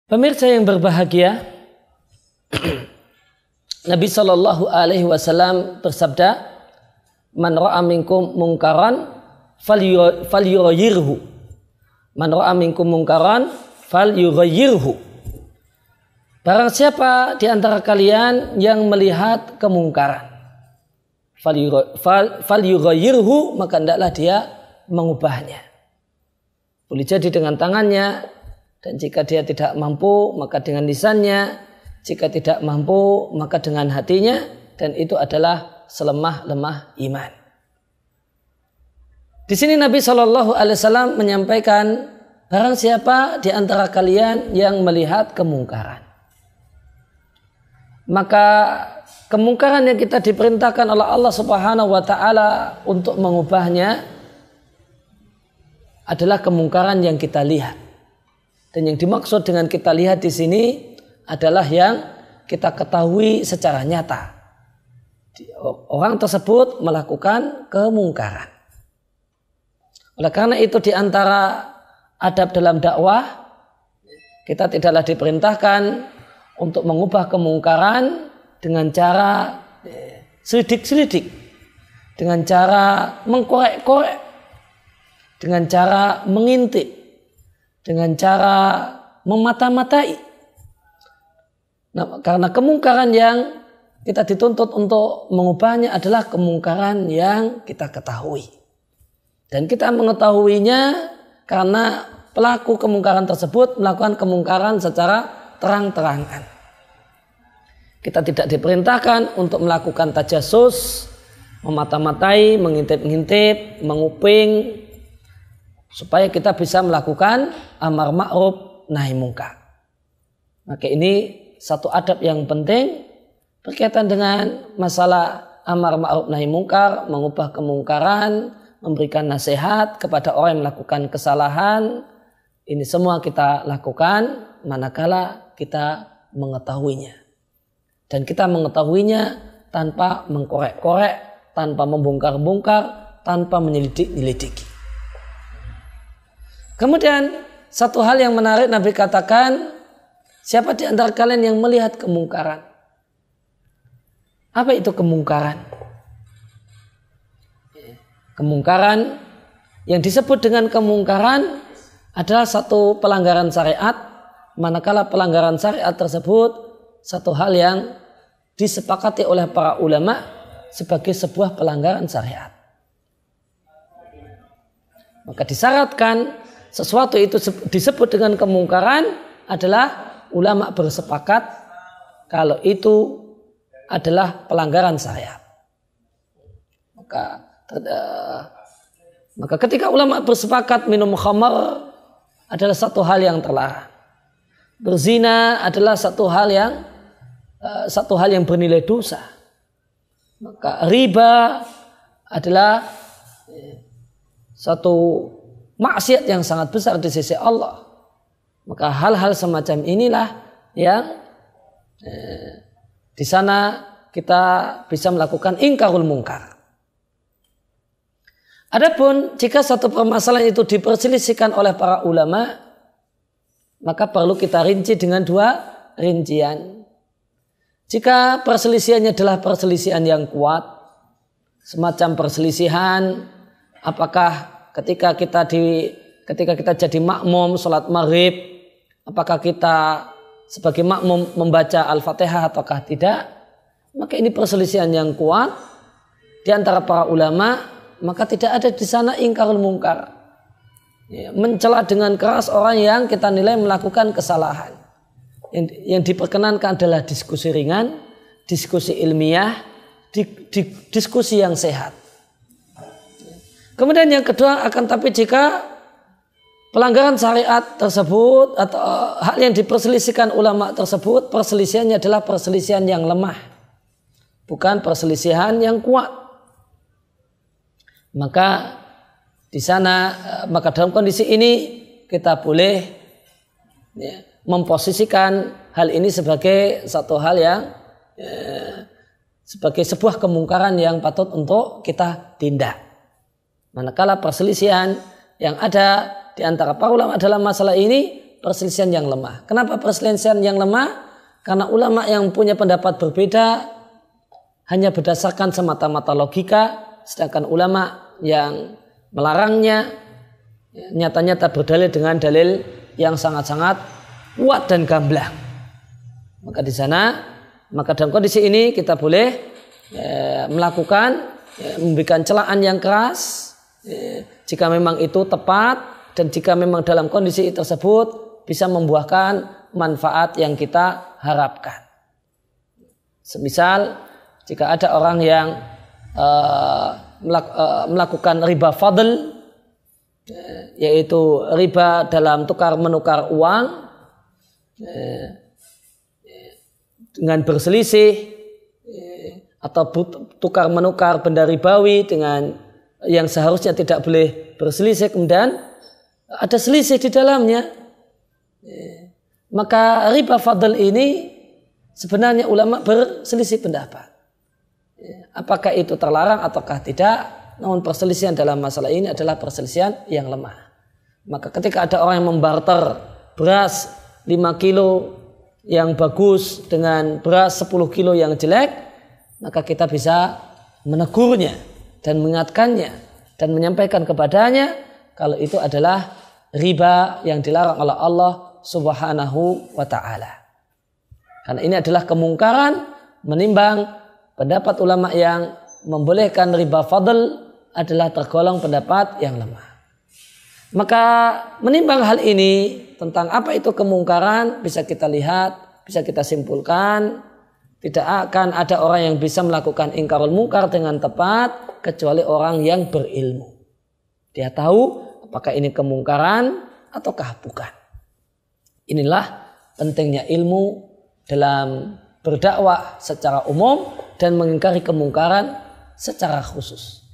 Pemirsa yang berbahagia, Nabi Shallallahu Alaihi Wasallam bersabda, "Man ra'a minkum mungkaran falyughayyirhu." Man ra'a minkum mungkaran falyughayyirhu. Barang siapa di antara kalian yang melihat kemungkaran, falyughayyirhu, maka hendaklah dia mengubahnya. Boleh jadi dengan tangannya, dan jika dia tidak mampu maka dengan lisannya, jika tidak mampu maka dengan hatinya, dan itu adalah selemah-lemah iman. Di sini Nabi SAW menyampaikan, barang siapa di antara kalian yang melihat kemungkaran, maka kemungkaran yang kita diperintahkan oleh Allah Subhanahu wa taala untuk mengubahnya adalah kemungkaran yang kita lihat. Dan yang dimaksud dengan kita lihat di sini adalah yang kita ketahui secara nyata. Orang tersebut melakukan kemungkaran. Oleh karena itu di antara adab dalam dakwah, kita tidaklah diperintahkan untuk mengubah kemungkaran dengan cara selidik-selidik, dengan cara mengkorek-korek, dengan cara mengintip, dengan cara memata-matai. Nah, karena kemungkaran yang kita dituntut untuk mengubahnya adalah kemungkaran yang kita ketahui. Dan kita mengetahuinya karena pelaku kemungkaran tersebut melakukan kemungkaran secara terang-terangan. Kita tidak diperintahkan untuk melakukan tajasus, memata-matai, mengintip-ngintip, menguping, supaya kita bisa melakukan amar ma'ruf nahi mungkar. Maka ini satu adab yang penting berkaitan dengan masalah amar ma'ruf nahi mungkar, mengubah kemungkaran, memberikan nasihat kepada orang yang melakukan kesalahan. Ini semua kita lakukan manakala kita mengetahuinya. Dan kita mengetahuinya tanpa mengkorek-korek, tanpa membongkar-bongkar, tanpa menyelidik-nyelidiki. Kemudian satu hal yang menarik, Nabi katakan, siapa di antara kalian yang melihat kemungkaran? Apa itu kemungkaran? Kemungkaran yang disebut dengan kemungkaran adalah satu pelanggaran syariat, manakala pelanggaran syariat tersebut satu hal yang disepakati oleh para ulama sebagai sebuah pelanggaran syariat. Maka disyaratkan sesuatu itu disebut dengan kemungkaran adalah ulama bersepakat kalau itu adalah pelanggaran syariat. Maka ketika ulama bersepakat minum khamar adalah satu hal yang terlarang, berzina adalah satu hal yang bernilai dosa, maka riba adalah satu maksiat yang sangat besar di sisi Allah. Maka hal-hal semacam inilah yang di sana kita bisa melakukan ingkarul mungkar. Adapun jika satu permasalahan itu diperselisihkan oleh para ulama, maka perlu kita rinci dengan dua rincian. Jika perselisihannya adalah perselisihan yang kuat, semacam perselisihan apakah ketika kita jadi makmum sholat maghrib, apakah kita sebagai makmum membaca Al-Fatihah ataukah tidak, maka ini perselisihan yang kuat di antara para ulama, maka tidak ada di sana ingkarul mungkar, mencela dengan keras orang yang kita nilai melakukan kesalahan. Yang diperkenankan adalah diskusi ringan, diskusi ilmiah, diskusi yang sehat. Kemudian yang kedua, akan tapi jika pelanggaran syariat tersebut atau hal yang diperselisihkan ulama tersebut, perselisihannya adalah perselisihan yang lemah, bukan perselisihan yang kuat. Maka di sana, maka dalam kondisi ini kita boleh memposisikan hal ini sebagai satu hal yang sebagai sebuah kemungkaran yang patut untuk kita tindak. Manakala perselisihan yang ada di antara para ulama dalam masalah ini perselisihan yang lemah. Kenapa perselisihan yang lemah? Karena ulama yang punya pendapat berbeda hanya berdasarkan semata-mata logika, sedangkan ulama yang melarangnya nyata-nyata berdalil dengan dalil yang sangat-sangat kuat dan gamblang. Maka di sana, maka dalam kondisi ini kita boleh melakukan memberikan celaan yang keras jika memang itu tepat dan jika memang dalam kondisi tersebut bisa membuahkan manfaat yang kita harapkan. Semisal jika ada orang yang melakukan riba fadl, yaitu riba dalam tukar menukar uang dengan berselisih, atau tukar menukar benda ribawi dengan yang seharusnya tidak boleh berselisih, kemudian ada selisih di dalamnya, maka riba fadl ini sebenarnya ulama berselisih pendapat apakah itu terlarang ataukah tidak. Namun perselisihan dalam masalah ini adalah perselisihan yang lemah. Maka ketika ada orang yang membarter beras 5 kilo yang bagus dengan beras 10 kilo yang jelek, maka kita bisa menegurnya dan mengingatkannya dan menyampaikan kepadanya kalau itu adalah riba yang dilarang oleh Allah Subhanahu wa ta'ala. Karena ini adalah kemungkaran menimbang pendapat ulama yang membolehkan riba fadl adalah tergolong pendapat yang lemah. Maka menimbang hal ini tentang apa itu kemungkaran bisa kita lihat, bisa kita simpulkan tidak akan ada orang yang bisa melakukan ingkarul mungkar dengan tepat kecuali orang yang berilmu. Dia tahu apakah ini kemungkaran ataukah bukan. Inilah pentingnya ilmu dalam berdakwah secara umum dan mengingkari kemungkaran secara khusus.